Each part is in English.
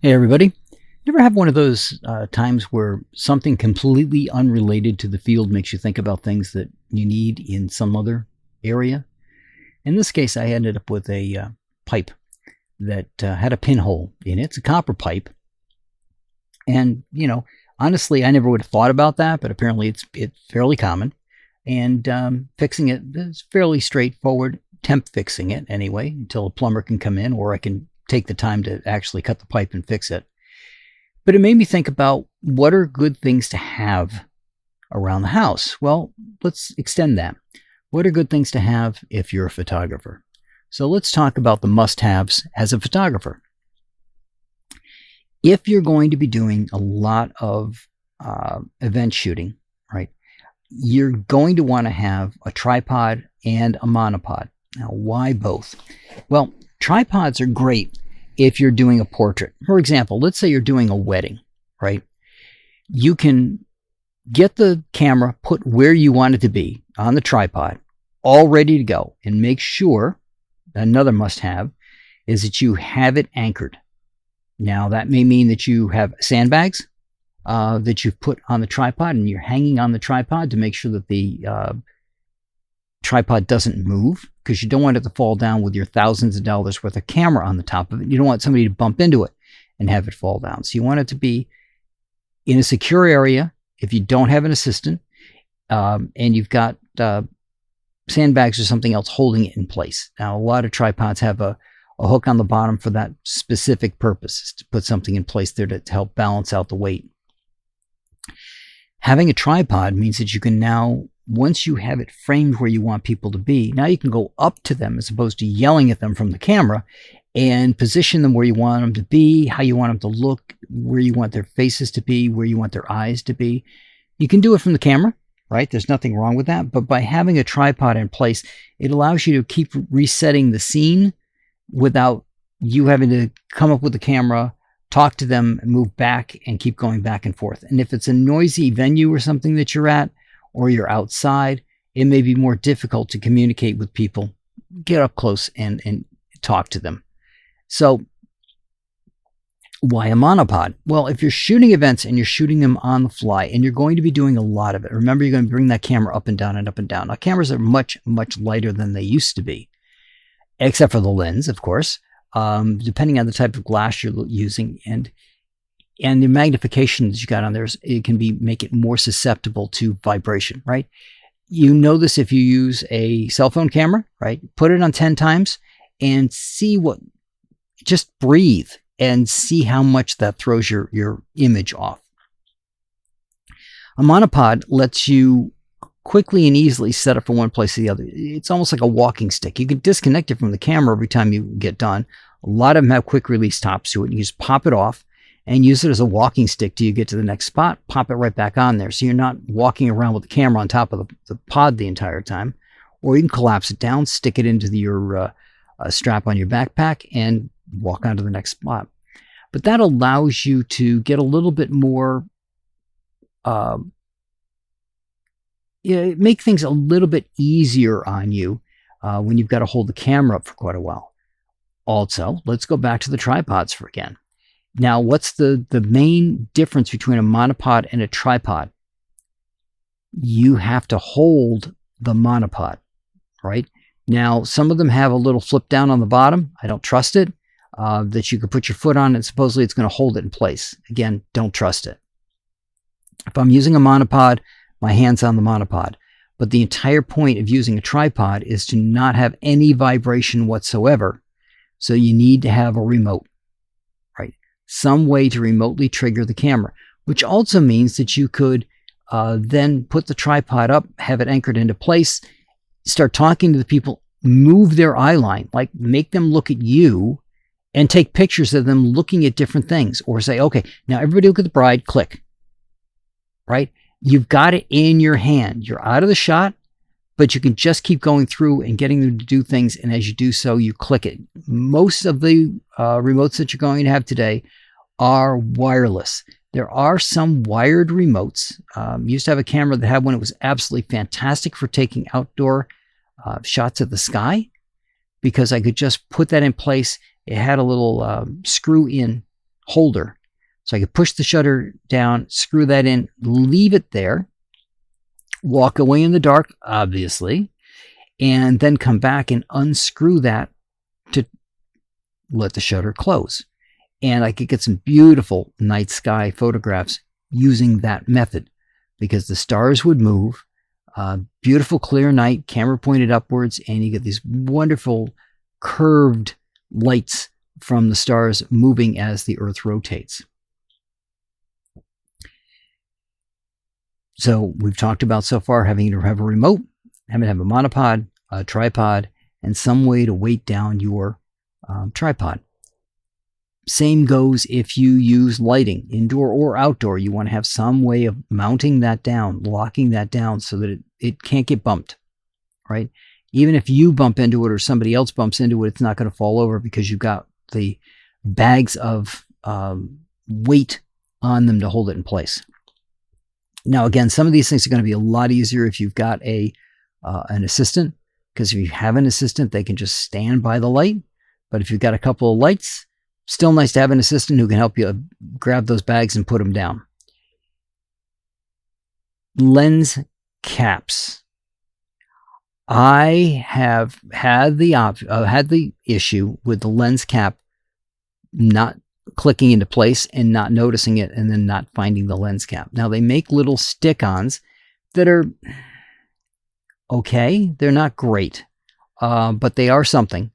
Hey everybody. You ever have one of those times where something completely unrelated to the field makes you think about things that you need in some other area? In this case, I ended up with a pipe that had a pinhole in it. It's a copper pipe. And, honestly, I never would have thought about that, but apparently it's fairly common. And fixing it is fairly straightforward. Temp fixing it anyway, until a plumber can come in or I can take the time to actually cut the pipe and fix it. But it made me think about what are good things to have around the house. Well, let's extend that. What are good things to have if you're a photographer? So let's talk about the must-haves as a photographer. If you're going to be doing a lot of event shooting, right, you're going to want to have a tripod and a monopod. Now, why both? Well, tripods are great if you're doing a portrait. For example, let's say you're doing a wedding, right? You can get the camera put where you want it to be on the tripod, all ready to go, and make sure, another must-have, is that you have it anchored. Now, that may mean that you have sandbags that you've put on the tripod and you're hanging on the tripod to make sure that the tripod doesn't move, because you don't want it to fall down with your thousands of dollars worth of camera on the top of it. You don't want somebody to bump into it and have it fall down. So you want it to be in a secure area if you don't have an assistant and you've got sandbags or something else holding it in place. Now, a lot of tripods have a hook on the bottom for that specific purpose, to put something in place there to help balance out the weight. Having a tripod means that you can now, once you have it framed where you want people to be, now you can go up to them as opposed to yelling at them from the camera and position them where you want them to be, how you want them to look, where you want their faces to be, where you want their eyes to be. You can do it from the camera, right? There's nothing wrong with that. But by having a tripod in place, it allows you to keep resetting the scene without you having to come up with the camera, talk to them, move back, and keep going back and forth. And if it's a noisy venue or something that you're at, or you're outside, it may be more difficult to communicate with people. Get up close and talk to them. So why a monopod? Well, if you're shooting events and you're shooting them on the fly and you're going to be doing a lot of it, remember you're going to bring that camera up and down and up and down. Now, cameras are much, much lighter than they used to be, except for the lens, of course, depending on the type of glass you're using and the magnification that you got on there, it can make it more susceptible to vibration, right? You know this if you use a cell phone camera, right? Put it on 10 times and just breathe and see how much that throws your image off. A monopod lets you quickly and easily set it from one place to the other. It's almost like a walking stick. You can disconnect it from the camera every time you get done. A lot of them have quick release tops to it. You just pop it off and use it as a walking stick till you get to the next spot, pop it right back on there. So you're not walking around with the camera on top of the pod the entire time. Or you can collapse it down, stick it into your strap on your backpack, and walk on to the next spot. But that allows you to get a little bit more, make things a little bit easier on you when you've got to hold the camera up for quite a while. Also, let's go back to the tripods for again. Now, what's the main difference between a monopod and a tripod? You have to hold the monopod, right? Now, some of them have a little flip down on the bottom. I don't trust it. That you can put your foot on and supposedly it's going to hold it in place. Again, don't trust it. If I'm using a monopod, my hand's on the monopod. But the entire point of using a tripod is to not have any vibration whatsoever. So you need to have a remote. Some way to remotely trigger the camera, which also means that you could then put the tripod up, have it anchored into place, start talking to the people, move their eye line, like make them look at you and take pictures of them looking at different things, or say, okay, now everybody look at the bride, click, right? You've got it in your hand. You're out of the shot, but you can just keep going through and getting them to do things. And as you do so, you click it. Most of the remotes that you're going to have today are wireless. There are some wired remotes. Used to have a camera that had one. It was absolutely fantastic for taking outdoor shots of the sky because I could just put that in place. It had a little screw-in holder. So I could push the shutter down, screw that in, leave it there, walk away in the dark, obviously, and then come back and unscrew that to let the shutter close. And I could get some beautiful night sky photographs using that method because the stars would move. Beautiful clear night, camera pointed upwards, and you get these wonderful curved lights from the stars moving as the Earth rotates. So we've talked about so far having to have a remote, having to have a monopod, a tripod, and some way to weight down your tripod. Same goes if you use lighting, indoor or outdoor. You want to have some way of mounting that down, locking that down so that it can't get bumped, right? Even if you bump into it or somebody else bumps into it, it's not going to fall over because you've got the bags of weight on them to hold it in place. Now, again, some of these things are going to be a lot easier if you've got an assistant, because if you have an assistant, they can just stand by the light. But if you've got a couple of lights, still nice to have an assistant who can help you grab those bags and put them down. Lens caps. I have had the issue with the lens cap not clicking into place and not noticing it and then not finding the lens cap. Now they make little stick-ons that are okay. They're not great, but they are something.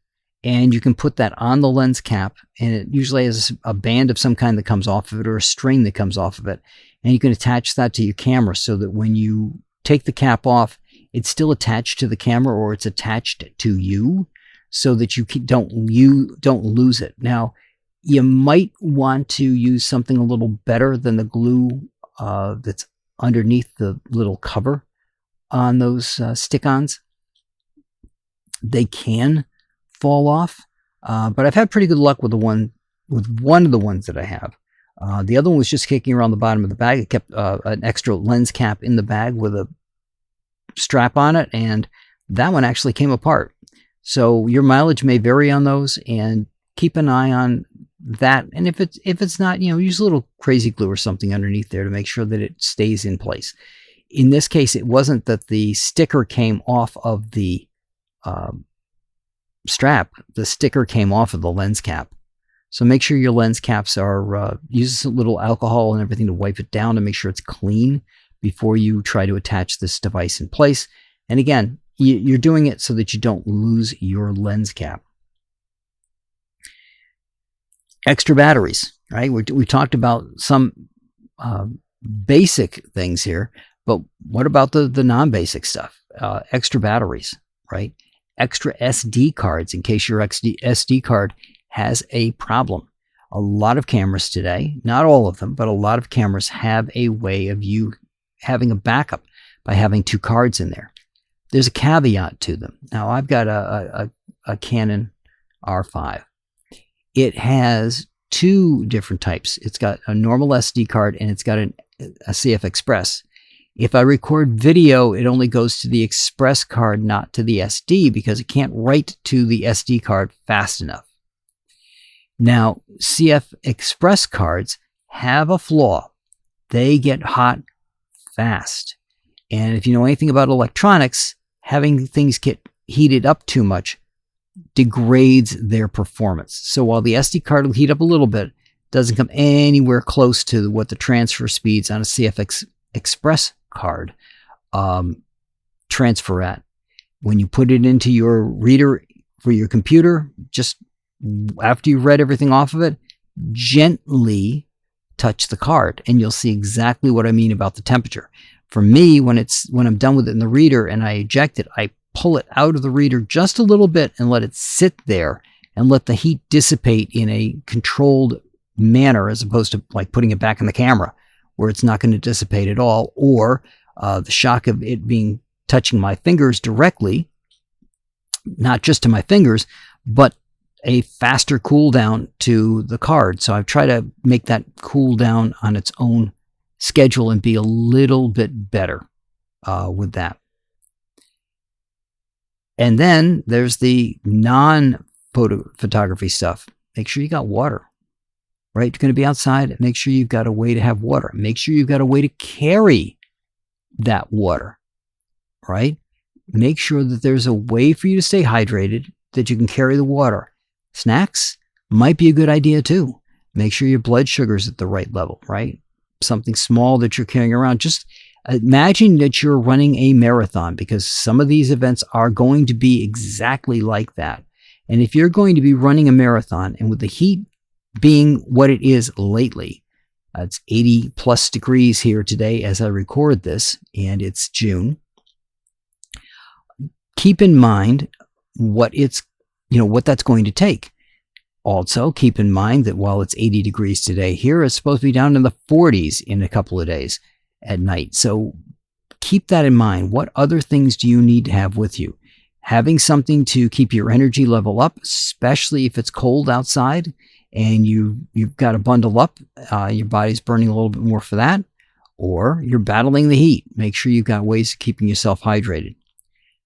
And you can put that on the lens cap, and it usually has a band of some kind that comes off of it or a string that comes off of it. And you can attach that to your camera so that when you take the cap off, it's still attached to the camera or it's attached to you so that you don't lose it. Now, you might want to use something a little better than the glue that's underneath the little cover on those stick-ons. They can fall off, but I've had pretty good luck with one of the ones that I have. The other one was just kicking around the bottom of the bag. It kept an extra lens cap in the bag with a strap on it, and that one actually came apart. So your mileage may vary on those, and keep an eye on that. And if it's not, use a little crazy glue or something underneath there to make sure that it stays in place. In this case, it wasn't that the sticker came off of the strap. The sticker came off of the lens cap. So make sure your lens caps are, use a little alcohol and everything to wipe it down to make sure it's clean before you try to attach this device in place. And again, you're doing it so that you don't lose your lens cap. Extra batteries, right? We talked about some basic things here, but what about the non-basic stuff? Extra batteries, right? Extra SD cards in case your SD card has a problem. A lot of cameras today, not all of them, but a lot of cameras have a way of you having a backup by having two cards in there. There's a caveat to them. Now, I've got a Canon R5. It has two different types. It's got a normal SD card and it's got a CF Express. If I record video, it only goes to the Express card, not to the SD, because it can't write to the SD card fast enough. Now, CF Express cards have a flaw. They get hot fast. And if you know anything about electronics, having things get heated up too much degrades their performance. So while the SD card will heat up a little bit, it doesn't come anywhere close to what the transfer speeds on a CF Express card transfer at. When you put it into your reader for your computer, just after you've read everything off of it, gently touch the card and you'll see exactly what I mean about the temperature. For me, when I'm done with it in the reader and I eject it, I pull it out of the reader just a little bit and let it sit there and let the heat dissipate in a controlled manner, as opposed to like putting it back in the camera where it's not going to dissipate at all, or the shock of it being touching my fingers directly, not just to my fingers, but a faster cool down to the card. So I try to make that cool down on its own schedule and be a little bit better with that. And then there's the non-photography stuff. Make sure you got water. right? You're going to be outside. Make sure you've got a way to have water. Make sure you've got a way to carry that water, right? Make sure that there's a way for you to stay hydrated, that you can carry the water. Snacks might be a good idea too. Make sure your blood sugar's at the right level, right? Something small that you're carrying around. Just imagine that you're running a marathon, because some of these events are going to be exactly like that. And if you're going to be running a marathon, and with the heat being what it is lately, it's 80 plus degrees here today as I record this, and it's June. Keep in mind what that's going to take. Also, keep in mind that while it's 80 degrees today, here it's supposed to be down in the 40s in a couple of days at night. So keep that in mind. What other things do you need to have with you? Having something to keep your energy level up, especially if it's cold outside and you've got to bundle up, your body's burning a little bit more for that, or you're battling the heat. Make sure you've got ways of keeping yourself hydrated.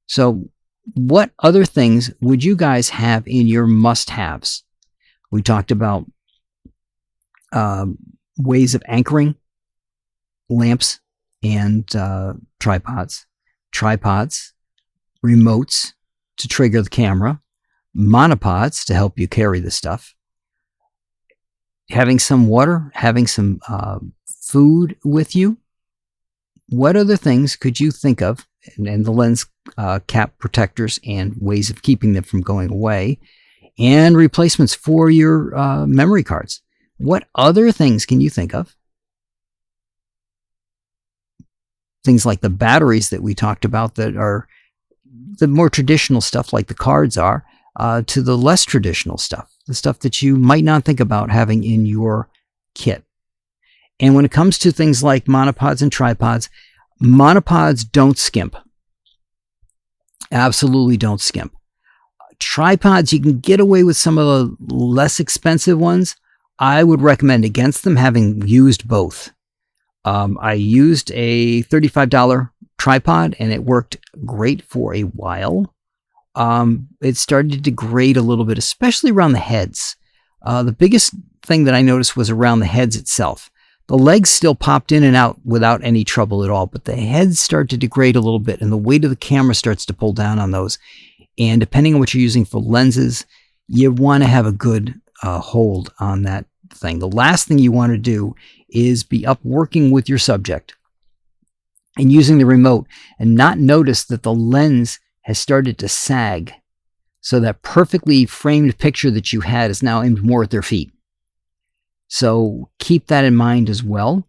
So what other things would you guys have in your must-haves? We talked about ways of anchoring, lamps, and tripods, remotes to trigger the camera, monopods to help you carry the stuff, having some water, having some food with you. What other things could you think of? And the lens cap protectors and ways of keeping them from going away, and replacements for your memory cards. What other things can you think of? Things like the batteries that we talked about that are the more traditional stuff like the cards are, to the less traditional stuff, the stuff that you might not think about having in your kit. And when it comes to things like monopods and tripods, monopods don't skimp. Absolutely don't skimp. Tripods, you can get away with some of the less expensive ones. I would recommend against them, having used both. I used a $35 tripod and it worked great for a while. It started to degrade a little bit, especially around the heads. The biggest thing that I noticed was around the heads itself. The legs still popped in and out without any trouble at all, but the heads start to degrade a little bit and the weight of the camera starts to pull down on those. And depending on what you're using for lenses, you want to have a good hold on that thing. The last thing you want to do is be up working with your subject and using the remote and not notice that the lens has started to sag. So that perfectly framed picture that you had is now aimed more at their feet. So keep that in mind as well.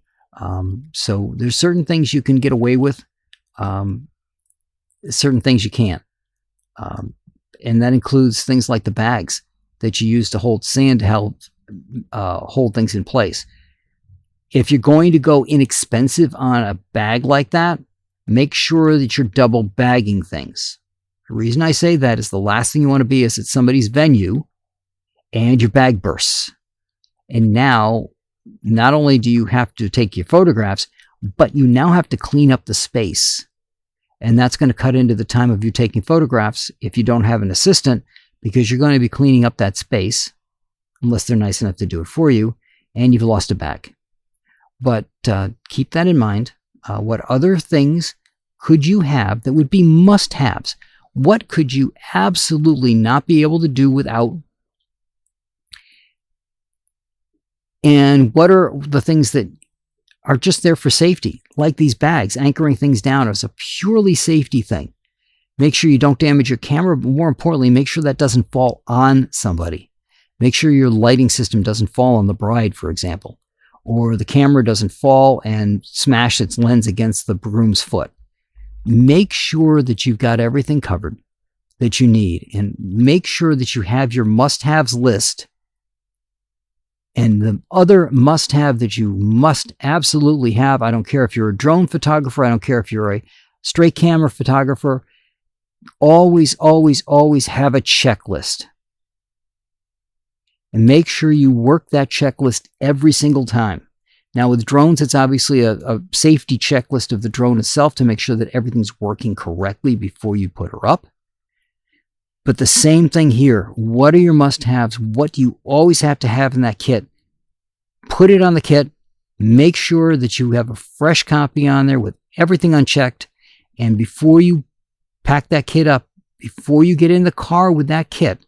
So there's certain things you can get away with, certain things you can't. And that includes things like the bags that you use to hold sand to help hold things in place. If you're going to go inexpensive on a bag like that, make sure that you're double bagging things. The reason I say that is the last thing you want to be is at somebody's venue and your bag bursts. And now, not only do you have to take your photographs, but you now have to clean up the space. And that's going to cut into the time of you taking photographs if you don't have an assistant, because you're going to be cleaning up that space, unless they're nice enough to do it for you, and you've lost a bag. But keep that in mind. What other things could you have that would be must-haves? What could you absolutely not be able to do without? And what are the things that are just there for safety, like these bags? Anchoring things down is a purely safety thing. Make sure you don't damage your camera, but more importantly, make sure that doesn't fall on somebody. Make sure your lighting system doesn't fall on the bride, for example, or the camera doesn't fall and smash its lens against the groom's foot. Make sure that you've got everything covered that you need, and make sure that you have your must-haves list. And the other must-have that you must absolutely have, I don't care if you're a drone photographer, I don't care if you're a straight camera photographer, always, always, always have a checklist. And make sure you work that checklist every single time. Now with drones, it's obviously a safety checklist of the drone itself to make sure that everything's working correctly before you put her up. But the same thing here. What are your must-haves? What do you always have to have in that kit put it on the kit. Make sure that you have a fresh copy on there with everything unchecked. And before you pack that kit up, before you get in the car with that kit,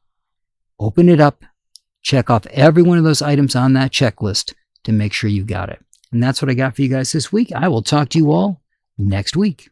open it up, check off every one of those items on that checklist to make sure you got it. And that's what I got for you guys this week. I will talk to you all next week.